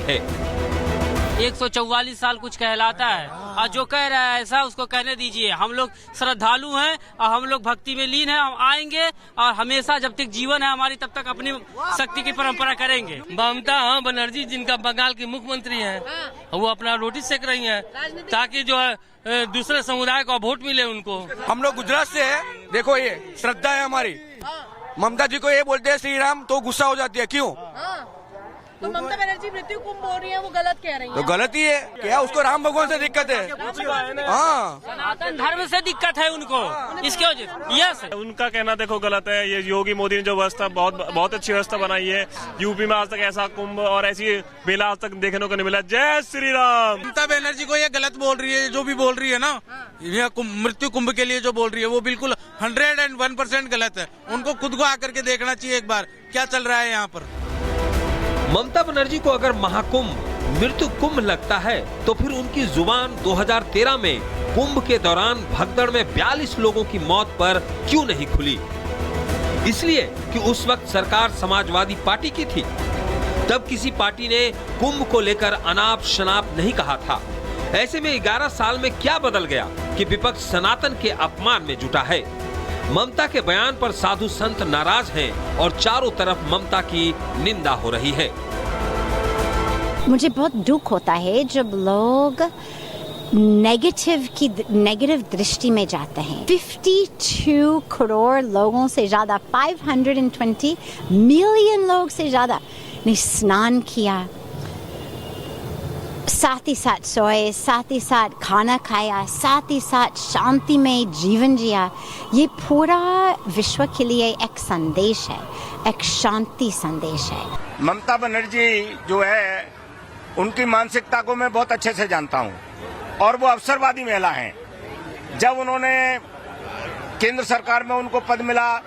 है। 144 साल कुछ कहलाता है और जो कह रहा है ऐसा उसको कहने दीजिए। हम लोग श्रद्धालु हैं और हम लोग भक्ति में लीन हैं। हम आएंगे और हमेशा जब तक जीवन है हमारी तब तक अपनी शक्ति की परंपरा करेंगे। ममता बनर्जी जिनका बंगाल की मुख्यमंत्री हैं, वो अपना रोटी सेक रही हैं ताकि जो है दूसरे समुदाय को वोट मिले उनको। हम लोग गुजरात से है, देखो ये श्रद्धा है हमारी। ममता जी को ये बोलते हैं श्री राम तो गुस्सा हो जाती है, क्यों? तो ममता बनर्जी मृत्यु कुंभ बोल रही है, वो गलत कह रही है। तो गलत ही है क्या? उसको राम भगवान से दिक्कत है। हाँ, सनातन धर्म से दिक्कत है उनको, इसके वजह यस। उनका कहना देखो गलत है। ये योगी मोदी ने जो व्यवस्था बहुत अच्छी व्यवस्था बनाई है। यूपी में आज तक ऐसा कुंभ और ऐसी मेला आज तक देखने को नहीं मिला। जय श्री राम। ममता बनर्जी को ये गलत बोल रही है, जो भी बोल रही है ना, ये मृत्यु कुंभ के लिए जो बोल रही है वो बिल्कुल 101% गलत है। उनको खुद को आकर के देखना चाहिए एक बार क्या चल रहा है यहाँ पर। ममता बनर्जी को अगर महाकुंभ मृत्यु कुंभ लगता है तो फिर उनकी जुबान 2013 में कुंभ के दौरान भगदड़ में 42 लोगों की मौत पर क्यों नहीं खुली? इसलिए कि उस वक्त सरकार समाजवादी पार्टी की थी। तब किसी पार्टी ने कुंभ को लेकर अनाप शनाप नहीं कहा था। ऐसे में 11 साल में क्या बदल गया कि विपक्ष सनातन के अपमान में जुटा है? ममता के बयान पर साधु संत नाराज हैं और चारों तरफ ममता की निंदा हो रही है। मुझे बहुत दुख होता है जब लोग नेगेटिव दृष्टि में जाते हैं। 52 करोड़ लोगों से ज्यादा, 520 मिलियन लोग से ज्यादा ने स्नान किया, साथ ही साथ सोए, साथ ही साथ खाना खाया, साथ ही साथ शांति में जीवन जिया। ये पूरा विश्व के लिए एक संदेश है, एक शांति संदेश है। ममता बनर्जी जो है उनकी मानसिकता को मैं बहुत अच्छे से जानता हूँ और वो अवसरवादी महिला हैं। जब उन्होंने केंद्र सरकार में उनको पद मिला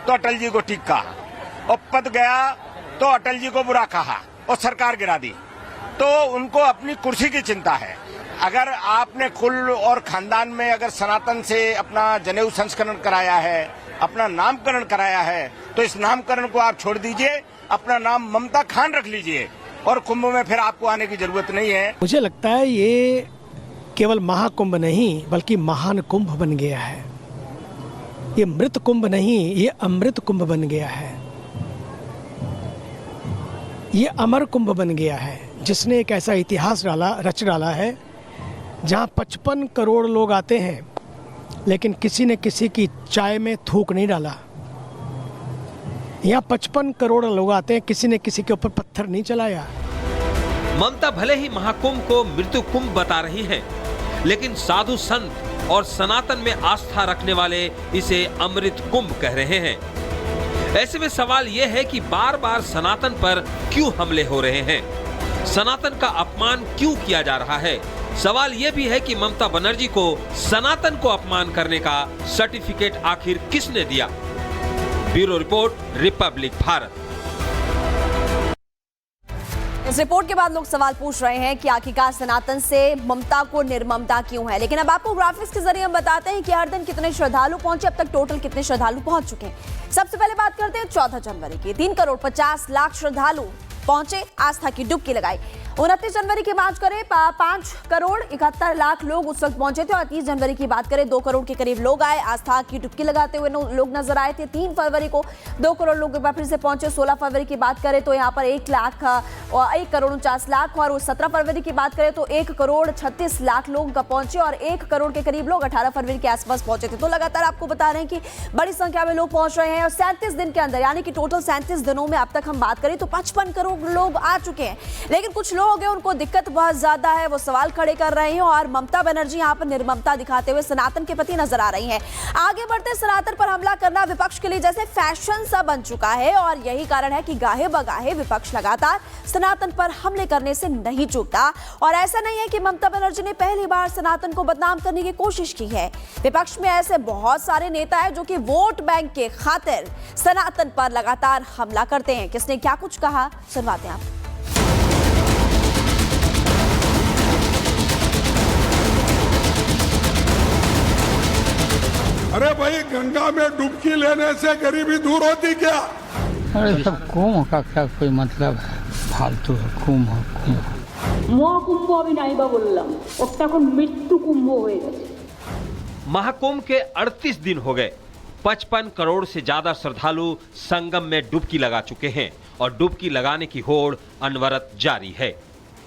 तो अटल जी को ठीक कहा और पद गया तो अटल जी को बुरा कहा और सरकार गिरा दी। तो उनको अपनी कुर्सी की चिंता है। अगर आपने कुल और खानदान में अगर सनातन से अपना जनेऊ संस्करण कराया है, अपना नामकरण कराया है, तो इस नामकरण को आप छोड़ दीजिए, अपना नाम ममता खान रख लीजिए और कुंभ में फिर आपको आने की जरूरत नहीं है। मुझे लगता है ये केवल महाकुंभ नहीं बल्कि महान कुंभ बन गया है। ये मृत कुंभ नहीं, ये अमृत कुंभ बन गया है। ये अमर कुंभ बन गया है जिसने एक ऐसा इतिहास रच डाला है जहां 55 करोड़ लोग आते हैं लेकिन किसी ने किसी की चाय में थूक नहीं डाला। यहाँ 55 करोड़ लोग आते हैं, किसी ने किसी के ऊपर पत्थर नहीं चलाया। ममता भले ही महाकुंभ को मृत्यु कुंभ बता रही हैं, लेकिन साधु संत और सनातन में आस्था रखने वाले इसे अमृत कुंभ कह रहे हैं। ऐसे में सवाल यह है कि बार बार सनातन पर क्यों हमले हो रहे हैं? सनातन का अपमान क्यों किया जा रहा है? सवाल यह भी है कि ममता बनर्जी को सनातन को अपमान करने का सर्टिफिकेट आखिर किसने दिया? Bureau report, Republic Bharat. इस रिपोर्ट के बाद लोग सवाल पूछ रहे हैं कि आखिरकार सनातन से ममता को निर्ममता क्यों है। लेकिन अब आपको ग्राफिक्स के जरिए हम बताते हैं कि हर दिन कितने श्रद्धालु पहुंचे, अब तक टोटल कितने श्रद्धालु पहुंच चुके हैं। सबसे पहले बात करते हैं 14 जनवरी की। 3,50,00,000 श्रद्धालु पहुंचे, आस्था की डुबकी लगाई। 29 जनवरी की बात करें 5,71,00,000 लोग उस वक्त पहुंचे थे और 30 जनवरी की बात करें 2 करोड़ के करीब लोग आए, आस्था की डुबकी लगाते हुए लोग नजर आए थे। 3 फरवरी को 2 करोड़ लोग एक बार फिर से पहुंचे। 16 फरवरी की बात करें तो यहाँ पर 1,49,00,000 और 17 फरवरी की बात करें तो 1,36,00,000 लोग पहुंचे और 1 करोड़ के करीब लोग 18 फरवरी के आसपास पहुंचे थे। तो लगातार आपको बता रहे हैं कि बड़ी संख्या में लोग पहुंच रहे हैं और 37 दिन के अंदर यानी कि टोटल 37 दिनों में अब तक हम बात करें तो 55 करोड़ लोग आ चुके हैं। लेकिन कुछ लोग हैं उनको दिक्कत बहुत ज्यादा है, वो सवाल खड़े कर रहे हैं और ममता बनर्जी यहाँ पर निर्ममता दिखाते हुए सनातन के प्रति नजर आ रही हैं। आगे बढ़ते सनातन पर हमला करना विपक्ष के लिए जैसे फैशन सा बन चुका है और यही कारण है कि गाहे बगाहे विपक्ष लगातार सनातन पर हमले करने से नहीं चूकता। और ऐसा नहीं है कि ममता बनर्जी ने पहली बार सनातन को बदनाम करने की कोशिश की है। विपक्ष में ऐसे बहुत सारे नेता हैं जो कि वोट बैंक के खातिर सनातन पर लगातार हमला करते हैं। किसने क्या कुछ कहा सुनवाते हैं आप। अरे भाई, गंगा में डुबकी लेने से गरीबी दूर होती क्या? अरे सब कुंभ का क्या कोई मतलब है? ফালতু কুম্ভ মহাকুম্ভ আমি নাইবা বললাম, ওটা এখন মৃত্যু কুম্ভ হয়ে গেছে। महाकुंभ के 38 दिन हो गए। 55 करोड़ से ज्यादा श्रद्धालु संगम में डुबकी लगा चुके हैं और डुबकी लगाने की होड़ अनवरत जारी है।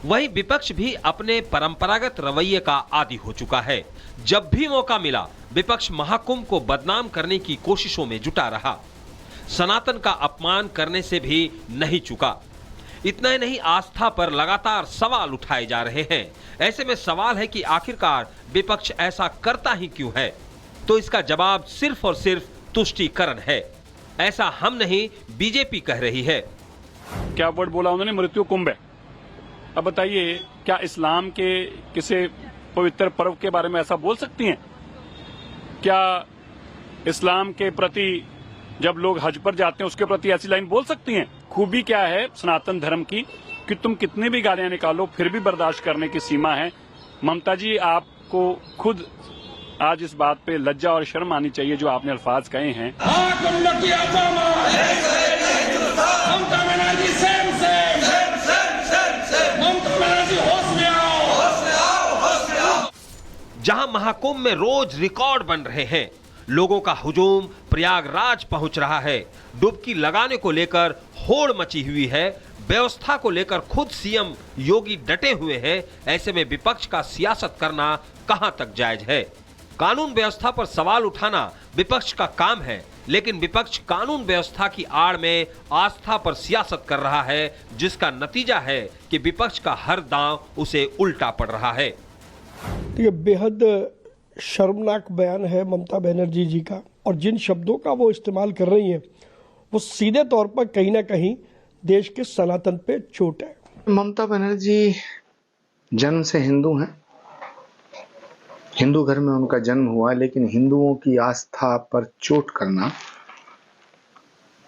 वहीं विपक्ष भी अपने परंपरागत रवैये का आदी हो चुका है। जब भी मौका मिला विपक्ष महाकुंभ को बदनाम करने की कोशिशों में जुटा रहा। सनातन का अपमान करने से भी नहीं चुका। इतना ही नहीं, आस्था पर लगातार सवाल उठाए जा रहे हैं। ऐसे में सवाल है कि आखिरकार विपक्ष ऐसा करता ही क्यों है? तो इसका जवाब सिर्फ और सिर्फ तुष्टीकरण है। ऐसा हम नहीं, बीजेपी कह रही है। क्या वर्ड बोला उन्होंने? मृत्यु कुंभ है। अब बताइए, क्या इस्लाम के किसी पवित्र पर्व के बारे में ऐसा बोल सकती हैं? क्या इस्लाम के प्रति जब लोग हज पर जाते हैं उसके प्रति ऐसी लाइन बोल सकती हैं? खूबी क्या है सनातन धर्म की कि तुम कितनी भी गालियां निकालो फिर भी बर्दाश्त करने की सीमा है। ममता जी, आपको खुद आज इस बात पे लज्जा और शर्म आनी चाहिए जो आपने अल्फाज कहे हैं। जहां महाकुंभ में रोज रिकॉर्ड बन रहे हैं, लोगों का हुजूम प्रयागराज पहुंच रहा है, डुबकी लगाने को लेकर होड़ मची हुई है, व्यवस्था को लेकर खुद सीएम योगी डटे हुए हैं, ऐसे में विपक्ष का सियासत करना कहां तक जायज है? कानून व्यवस्था पर सवाल उठाना विपक्ष का काम है, लेकिन विपक्ष कानून व्यवस्था की आड़ में आस्था पर सियासत कर रहा है, जिसका नतीजा है कि विपक्ष का हर दांव उसे उल्टा पड़ रहा है। ये बेहद शर्मनाक बयान है ममता बनर्जी जी का, और जिन शब्दों का वो इस्तेमाल कर रही हैं वो सीधे तौर पर कहीं ना कहीं देश के सनातन पे चोट है। ममता बनर्जी जन्म से हिंदू हैं, हिंदू घर में उनका जन्म हुआ, लेकिन हिंदुओं की आस्था पर चोट करना